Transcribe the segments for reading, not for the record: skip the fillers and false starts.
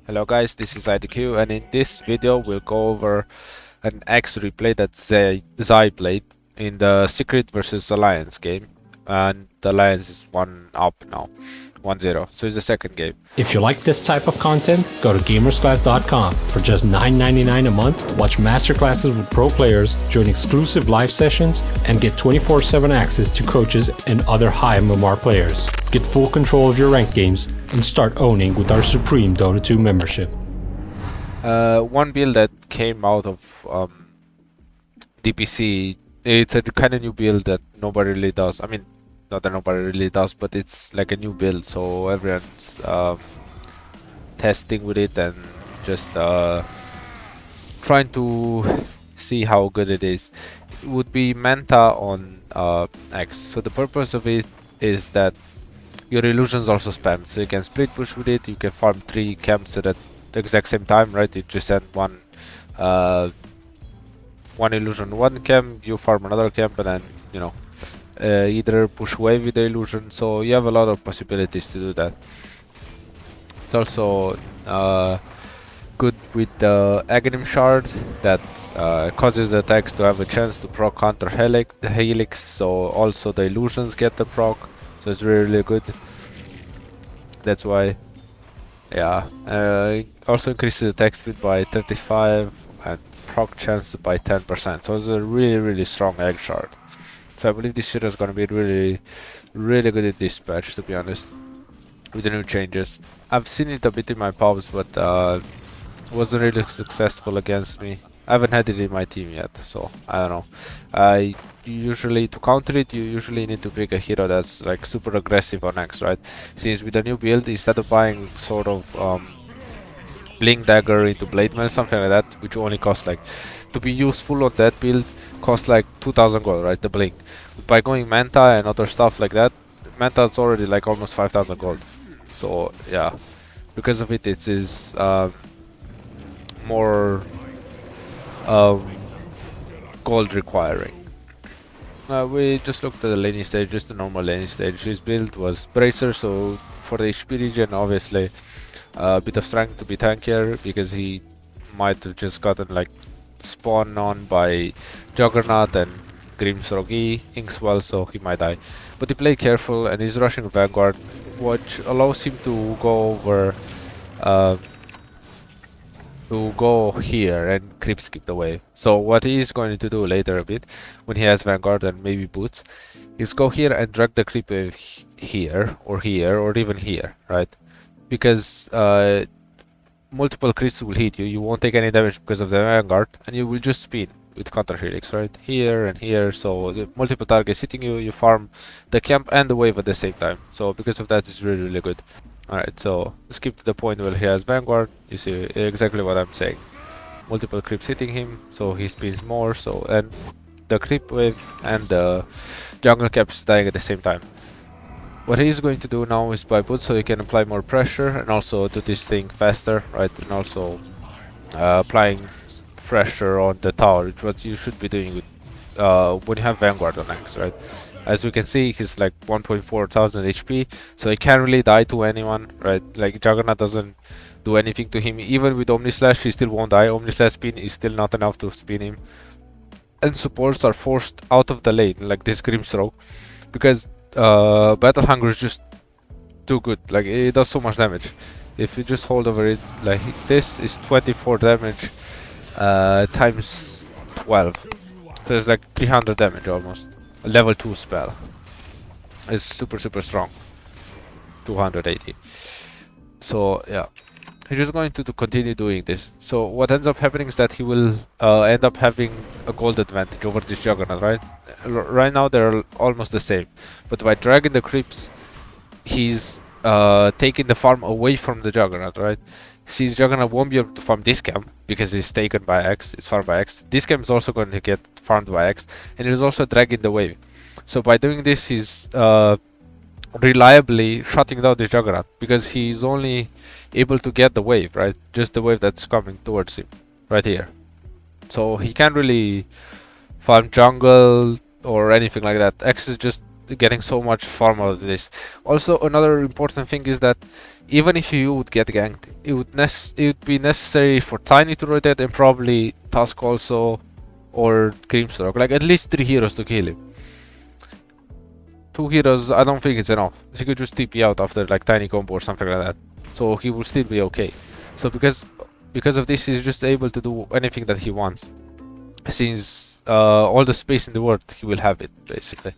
Hello guys, this is IDQ, and in this video we'll go over an X replay that Zai played in the Secret versus Alliance game, and the Alliance is 1-up now, 1-0, so it's the second game. If you like this type of content, go to gamersclass.com. For just $9.99 a month, watch masterclasses with pro players, join exclusive live sessions, and get 24/7 access to coaches and other high MMR players. Get full control of your ranked games and start owning with our Supreme Dota 2 membership. One build that came out of DPC, it's a kind of new build that nobody really does. I mean, not that nobody really does, but it's like a new build, so everyone's testing with it and just trying to see how good it is. It would be Manta on X. So the purpose of it is that your illusions also spam, so you can split push with it. You can farm 3 camps at the exact same time, right? You just send one illusion, one camp, you farm another camp, and then either push wave with the illusion. So you have a lot of possibilities to do that. It's also good with the Aghanim shard that causes the attacks to have a chance to proc counter the helix, so also the illusions get the proc, so it's really good. That's why, yeah. Also increases attack speed by 35 and proc chance by 10%, so it's a really strong egg shard. So I believe this shit is gonna be really good in this patch, to be honest, with the new changes. I've seen it a bit in my pubs, but wasn't really successful against me. I haven't had it in my team yet, so I don't know. To counter it, you usually need to pick a hero that's like super aggressive on X, right? Since with the new build, instead of buying sort of blink dagger into blade mail, something like that, which only costs like, to be useful on that build, costs like 2000 gold, right? The blink. But by going Manta and other stuff like that, Manta's already like almost 5000 gold. So yeah, because of it, it is more gold requiring. We just looked at the laning stage, just the normal laning stage. His build was Bracer, so for the HP regen, obviously a bit of strength to be tankier, because he might have just gotten like spawned on by Juggernaut and Grimsrogi Inkswell, so he might die. But he played careful and he's rushing Vanguard, which allows him to go over here and creep skip the wave. So what he's going to do later a bit, when he has Vanguard and maybe boots, is go here and drag the creep wave here, or even here, right? Because multiple creeps will hit you, you won't take any damage because of the Vanguard, and you will just spin with counter helix, right? Here and here, so the multiple targets hitting you, you farm the camp and the wave at the same time. So because of that, it's really good. Alright, so skip to the point where he has Vanguard. You see exactly what I'm saying. Multiple creeps hitting him, so he spins more, so and the creep wave and the jungle caps dying at the same time. What he's going to do now is buy boots, so he can apply more pressure and also do this thing faster, right? And also applying pressure on the tower, which what you should be doing with when you have Vanguard on X, right? As we can see, he's like 1.4 thousand HP, so he can't really die to anyone, right? Like Juggernaut doesn't do anything to him. Even with Omni Slash, he still won't die. Omni Slash spin is still not enough to spin him. And supports are forced out of the lane, like this Grimstroke, because Battle Hunger is just too good. Like, it does so much damage. If you just hold over it, like this is 24 damage times 12. So it's like 300 damage almost. A level 2 spell. It's super strong. 280. So yeah, he's just going to continue doing this. So what ends up happening is that he will end up having a gold advantage over this Juggernaut, right? Right now they're almost the same, but by dragging the creeps, he's taking the farm away from the Juggernaut, right? Since Juggernaut won't be able to farm this camp because it's taken by X, it's farmed by X. This camp is also going to get farmed by X, and it is also dragging the wave. So by doing this, he's reliably shutting down the Juggernaut, because he's only able to get the wave, right? Just the wave that's coming towards him, right here. So he can't really farm jungle or anything like that. X is just getting so much farm out of this. Also, another important thing is that even if you would get ganked, it would be necessary for Tiny to rotate and probably Tusk also, or Grimstroke, like at least 3 heroes to kill him. 2 heroes, I don't think it's enough. He could just TP out after like Tiny combo or something like that, so he will still be okay. So because of this, he's just able to do anything that he wants, since all the space in the world he will have it basically.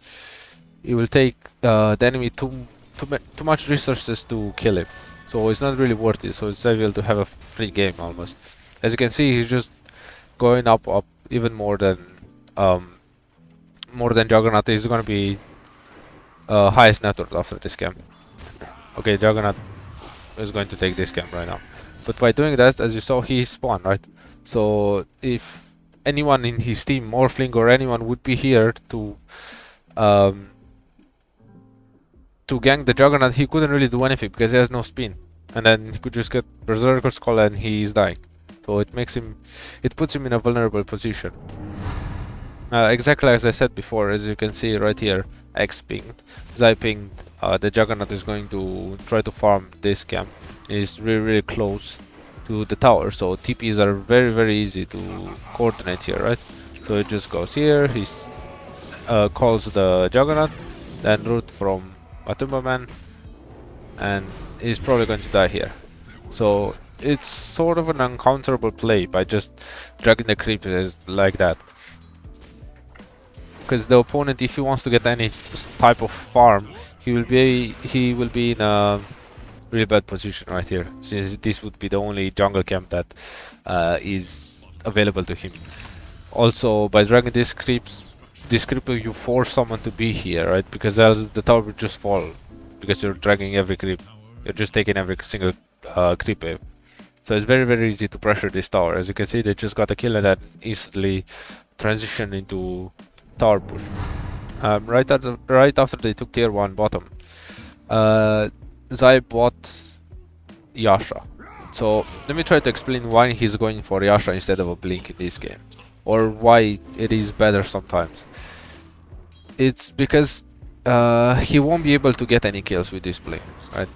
It will take the enemy too much resources to kill him, so it's not really worth it. So it's able to have a free game almost. As you can see, he's just going up even more than Juggernaut. He's gonna be highest net worth after this camp. Okay, Juggernaut is going to take this camp right now, but by doing that, as you saw, he spawned, right? So if anyone in his team, Morphling or anyone, would be here to gank the Juggernaut, he couldn't really do anything because he has no spin, and then he could just get Berserker's Call and he is dying. So it puts him in a vulnerable position. Exactly as I said before, as you can see right here, X pinged, Zai pinged, the Juggernaut is going to try to farm this camp. It's really close to the tower, so TPs are very easy to coordinate here, right? So it just goes here, he calls the Juggernaut, then root from Matumba Man, and he's probably going to die here. So it's sort of an uncounterable play by just dragging the creepers like that, because the opponent, if he wants to get any type of farm, he will be in a really bad position right here, since this would be the only jungle camp that is available to him. Also, by dragging this creeper, you force someone to be here, right? Because else the tower would just fall, because you're dragging every creep. You're just taking every single creep wave. So it's very easy to pressure this tower. As you can see, they just got a kill and then instantly transition into tower push. Right after they took tier 1 bottom, Zai bought Yasha. So let me try to explain why he's going for Yasha instead of a Blink in this game, or why it is better sometimes. It's because he won't be able to get any kills with this Blink, right?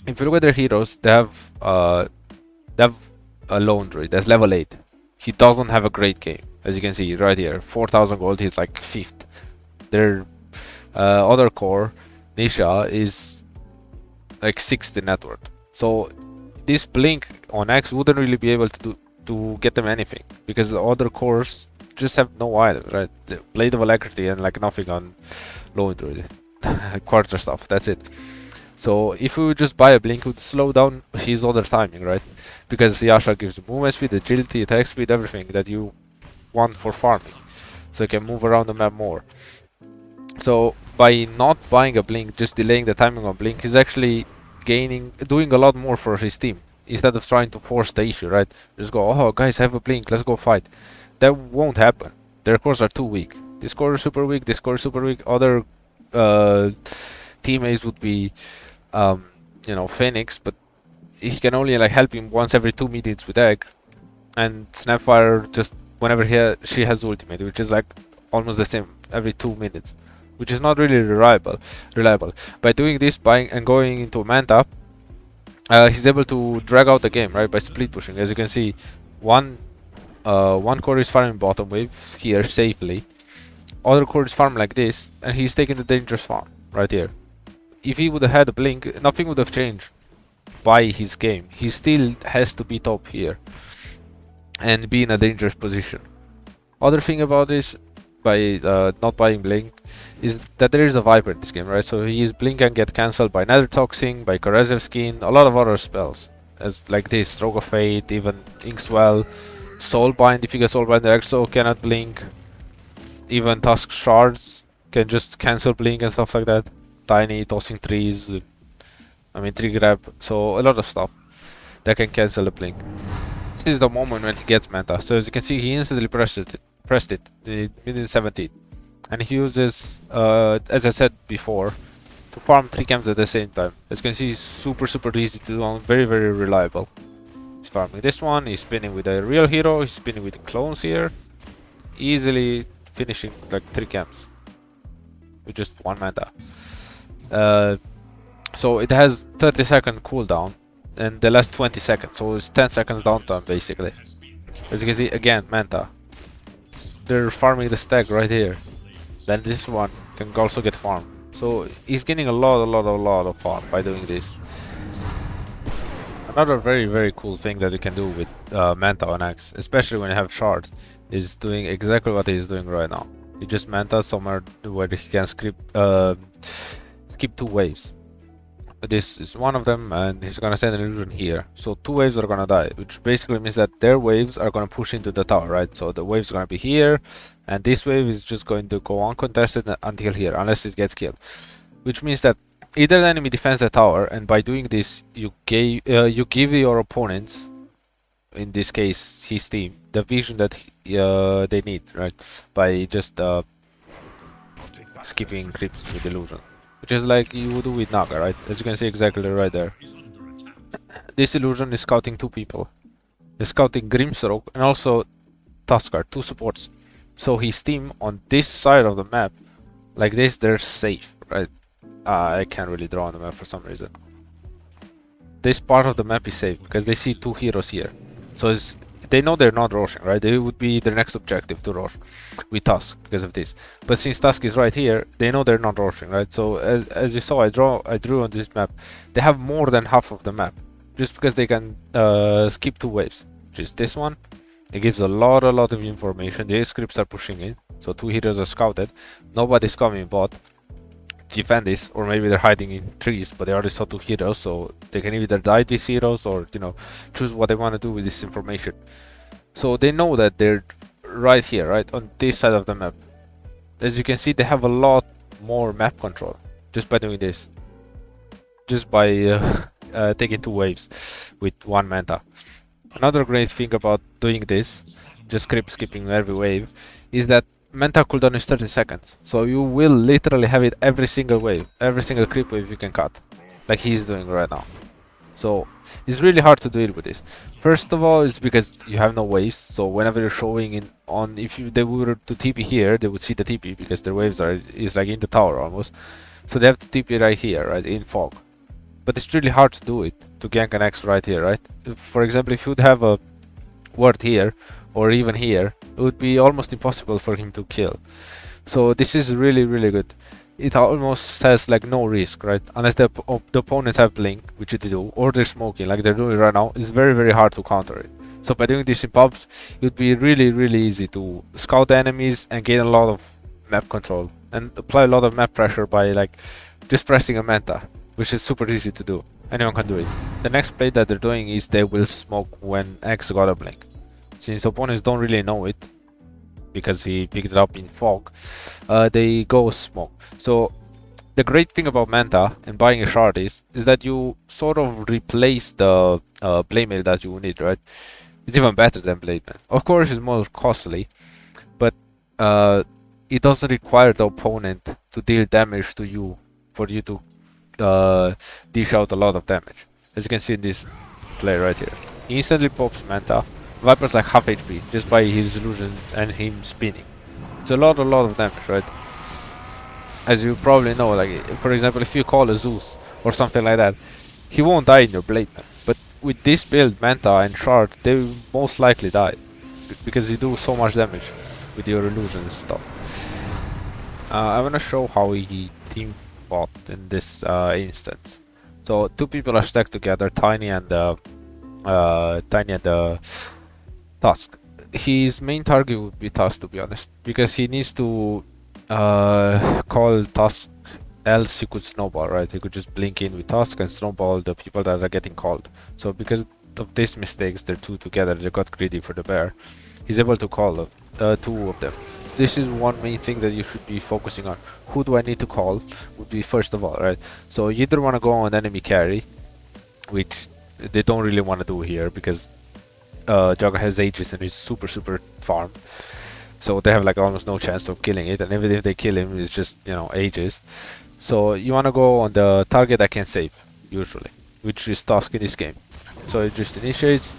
If you look at their heroes, they have a lone druid that's level 8. He doesn't have a great game, as you can see right here. 4,000 gold, he's like 5th. Their other core, Nisha, is like 6th in net worth. So this Blink on X wouldn't really be able to get them anything, because the other cores just have no items, right? The Blade of Alacrity and like nothing on lone druid. Quarter stuff, that's it. So if we would just buy a Blink, it would slow down his other timing, right? Because Yasha gives movement speed, agility, attack speed, everything that you want for farming, so you can move around the map more. So by not buying a Blink, just delaying the timing on Blink, he's actually doing a lot more for his team, instead of trying to force the issue, right? Just go, oh guys, I have a Blink, let's go fight. That won't happen. Their cores are too weak. This core is super weak, this core is super weak. Other teammates would be Phoenix, but he can only like help him once every 2 minutes with egg, and Snapfire just whenever she has ultimate, which is like almost the same every 2 minutes, which is not really reliable. By doing this, buying and going into Manta, he's able to drag out the game, right, by split pushing. As you can see, one core is farming bottom wave here safely, other core is farm like this, and he's taking the dangerous farm right here. If he would have had a Blink, nothing would have changed by his game. He still has to be top here and be in a dangerous position. Other thing about this, by not buying Blink, is that there is a Viper in this game, right? So his Blink can get cancelled by Nether Toxin, by Corrosive Skin, a lot of other spells, as like this, Stroke of Fate, even Inkswell, Soulbind. If you get Soulbind, the Exo cannot Blink. Even Tusk Shards can just cancel Blink and stuff like that. Tiny, tossing trees, tree grab, so a lot of stuff that can cancel the Blink. This is the moment when he gets Manta. So as you can see, he instantly pressed it in minute 17, and he uses, as I said before, to farm 3 camps at the same time. As you can see, it's super easy to do, and very reliable. He's farming this one, he's spinning with a real hero, he's spinning with the clones here, easily finishing like 3 camps with just 1 Manta. So it has 30-second cooldown and the last 20 seconds, so it's 10 seconds downtime basically. As you can see, again, Manta. They're farming the stack right here. Then this one can also get farmed. So he's getting a lot of farm by doing this. Another very cool thing that you can do with Manta on Axe, especially when you have Shard, is doing exactly what he's doing right now. You just Manta somewhere where he can skip 2 waves. This is one of them, and he's gonna send an illusion here. So 2 waves are gonna die, which basically means that their waves are gonna push into the tower, right? So the wave's gonna be here, and this wave is just going to go uncontested until here, unless it gets killed. Which means that either the enemy defends the tower, and by doing this, you give your opponents, in this case his team, the vision that they need, right? By just skipping creeps with illusion. Which is like you would do with Naga, right? As you can see exactly right there. This illusion is scouting 2 people. He's scouting Grimstroke and also Tuskar, 2 supports. So his team on this side of the map, like this, they're safe, right? I can't really draw on the map for some reason. This part of the map is safe because they see 2 heroes here. So they know they're not rushing, right? They would be their next objective to rush with Tusk because of this. But since Tusk is right here, they know they're not rushing, right? So as you saw, I drew on this map. They have more than half of the map, just because they can skip 2 waves, which is this one. It gives a lot of information. The scripts are pushing in, so 2 heroes are scouted. Nobody's coming bot. Defend this, or maybe they're hiding in trees, but they already saw 2 heroes, so they can either die these heroes or, you know, choose what they want to do with this information. So they know that they're right here, right on this side of the map. As you can see, they have a lot more map control just by doing this, just by taking 2 waves with 1 Manta. Another great thing about doing this, just creep skipping every wave, is that Manta cooldown is 30 seconds, so you will literally have it every single wave, every single creep wave you can cut, like he's doing right now. So it's really hard to deal with this. First of all, it's because you have no waves, so whenever you're showing in on, if they were to TP here, they would see the TP because their waves is like in the tower almost. So they have to TP right here, right in fog. But it's really hard to do it, to gank an X right here, right? For example, if you'd have a ward here or even here, it would be almost impossible for him to kill. So this is really good. It almost has like no risk, right? Unless the opponents have blink, which they do, or they're smoking like they're doing right now. It's very hard to counter it. So by doing this in pubs, it would be really easy to scout the enemies and gain a lot of map control and apply a lot of map pressure by like just pressing a Manta, which is super easy to do. Anyone can do it. The next play that they're doing is they will smoke when X got a blink. Since opponents don't really know it, because he picked it up in fog, they go smoke. So the great thing about Manta and buying a shard is that you sort of replace the blade mail that you need, right? It's even better than blade mail. Of course, it's more costly, but it doesn't require the opponent to deal damage to you for you to dish out a lot of damage. As you can see in this play right here, he instantly pops Manta. Viper's like half HP just by his illusion and him spinning. It's a lot of damage, right? As you probably know, like for example, if you call a Zeus or something like that, he won't die in your blade man. But with this build, Manta and Shard, they will most likely die because you do so much damage with your illusion and stuff. I wanna show how he team fought in this instance. So 2 people are stacked together, Tiny and Tusk. His main target would be Tusk, to be honest, because he needs to call Tusk, else he could snowball, right? He could just blink in with Tusk and snowball the people that are getting called. So because of these mistakes, they're 2 together, they got greedy for the bear. He's able to call 2 of them. This is one main thing that you should be focusing on. Who do I need to call would be first of all, right? So you either want to go on enemy carry, which they don't really want to do here because Jugger has Aegis and is super farm, so they have like almost no chance of killing it, and even if they kill him, it's just, you know, Aegis. So you want to go on the target that can save, usually, which is Tusk in this game. So it just initiates,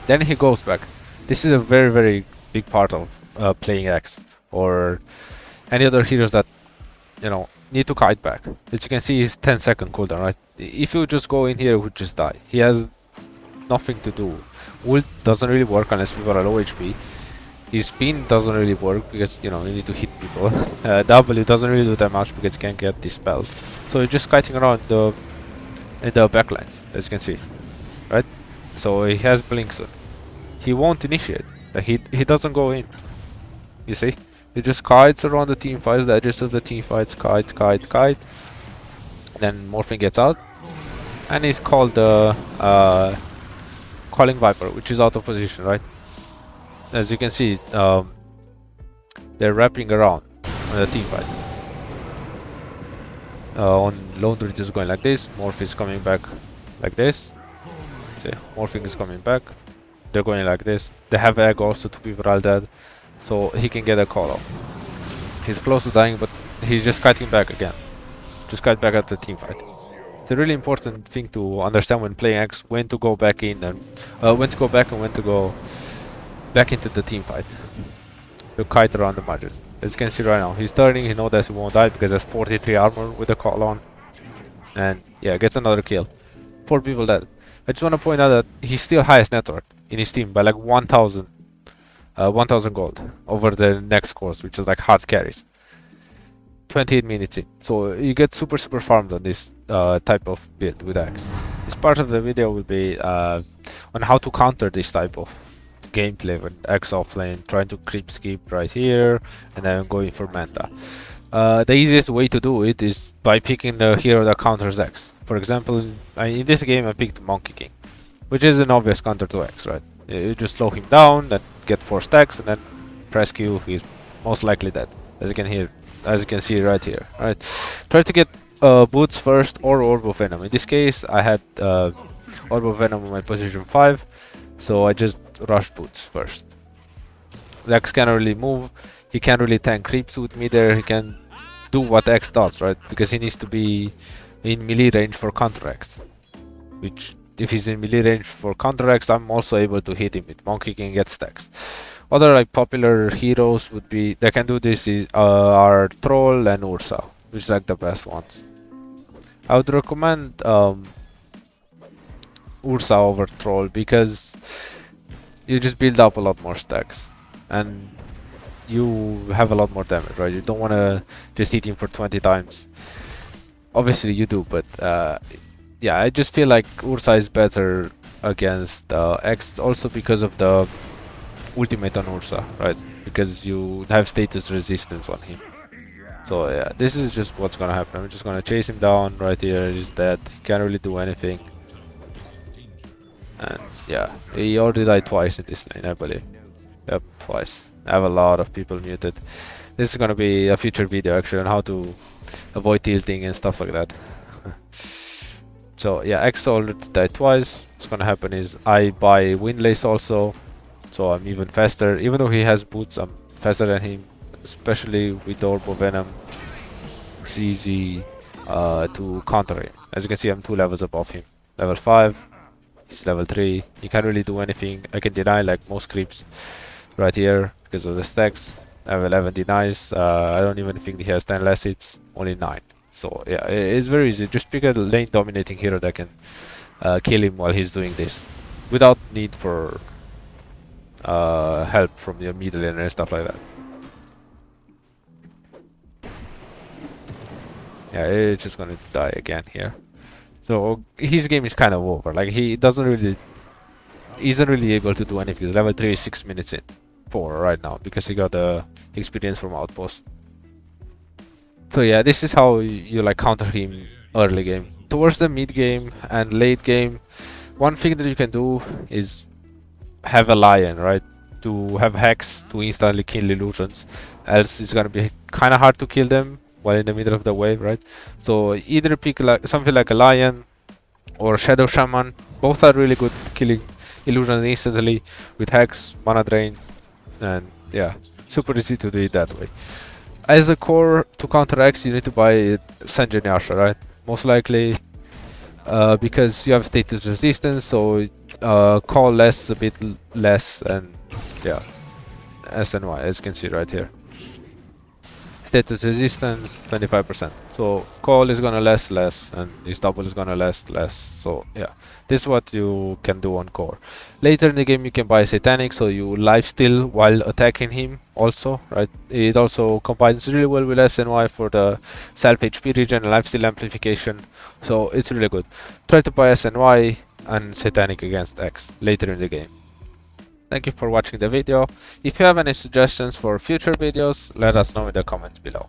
then he goes back. This is a very big part of playing X or any other heroes that, you know, need to kite back. As you can see, he's 10-second cooldown, right? If you just go in here, he would just die. He has nothing to do. Ult doesn't really work unless people are low HP. His spin doesn't really work because, you know, you need to hit people. W doesn't really do that much because you can't get dispelled. So you're just kiting around in the backlines, as you can see, right? So he has blink soon. He won't initiate. Like he doesn't go in. You see? He just kites around the team fights, the edges of the team fights, kite. Then Morphing gets out, and he's called the Calling Viper, which is out of position, right? As you can see, they're wrapping around on the team fight. On Laundry is going like this, Morph is coming back like this. See, Morphing is coming back. They're going like this. They have egg also, 2 people are dead. So he can get a call off. He's close to dying, but he's just kiting back again. Just kite back at the team fight. It's a really important thing to understand when playing X, when to go back in and when to go back and when to go back into the team fight. To kite around the margins. As you can see right now, he's turning, he knows that he won't die because there's 43 armor with the call on. And yeah, gets another kill. 4 people dead. I just want to point out that he's still highest net worth in his team by like 1,000 gold over the next course, which is like hard carries. 28 minutes in. So you get super farmed on this type of build with X. This part of the video will be on how to counter this type of gameplay with X offlane, trying to creep skip right here and then going for Manta. The easiest way to do it is by picking the hero that counters X. For example, in this game I picked Monkey King, which is an obvious counter to X, right? You just slow him down, then get 4 stacks, and then press Q, he's most likely dead. As you can see right here, right? Try to get boots first or Orb of Venom. In this case, I had Orb of Venom on my position 5, so I just rushed boots first. X can't really move, he can't really tank creeps with me there, he can do what X does, right? Because he needs to be in melee range for counter X. Which, if he's in melee range for counter X, I'm also able to hit him with Monkey King, get stacks. Other like popular heroes would be that can do this are Troll and Ursa, which is like the best ones. I would recommend Ursa over Troll because you just build up a lot more stacks and you have a lot more damage, right? You don't want to just hit him for 20 times. Obviously you do, but yeah, I just feel like Ursa is better against X also because of the ultimate on Ursa, right? Because you have status resistance on him. So yeah, this is just what's gonna happen. I'm just gonna chase him down right here. He's dead. He can't really do anything. And yeah, he already died twice in this lane, I believe. Yep, twice. I have a lot of people muted. This is gonna be a future video actually on how to avoid tilting and stuff like that. So yeah, X already died twice. What's gonna happen is I buy Windlace also, so I'm even faster. Even though he has boots, I'm faster than him, especially with Orb of Venom. It's easy to counter him. As you can see, I'm 2 levels above him. Level 5, he's level 3. He can't really do anything. I can deny like most creeps right here because of the stacks. Level 11 denies. I don't even think he has 10 less hits, only 9. So yeah, it's very easy. Just pick a lane dominating hero that can kill him while he's doing this, without need for help from your middle laner and stuff like that. Yeah, it's just gonna die again here. So his game is kind of over. Like he isn't really able to do anything. Level 3 is 6 minutes in, 4 right now because he got the experience from Outpost. So yeah, this is how you like counter him early game. Towards the mid game and late game, one thing that you can do is have a lion, right? To have hacks to instantly kill illusions. Else it's gonna be kind of hard to kill them while in the middle of the wave, right? So either pick like something like a lion or Shadow Shaman. Both are really good at killing illusions instantly with hacks, mana drain, and yeah, super easy to do it that way. As a core to counter X, you need to buy Sanjay Yasha, right? Most likely because you have status resistance, so call less, a bit less, and yeah, S and Y, as you can see right here. Status resistance 25%. So call is gonna last less and his double is gonna last less. So yeah, this is what you can do on core. Later in the game you can buy satanic, so you lifesteal while attacking him also, right? It also combines really well with SNY for the self HP regen and lifesteal amplification. So it's really good. Try to buy SNY and satanic against X later in the game. Thank you for watching the video. If you have any suggestions for future videos, let us know in the comments below.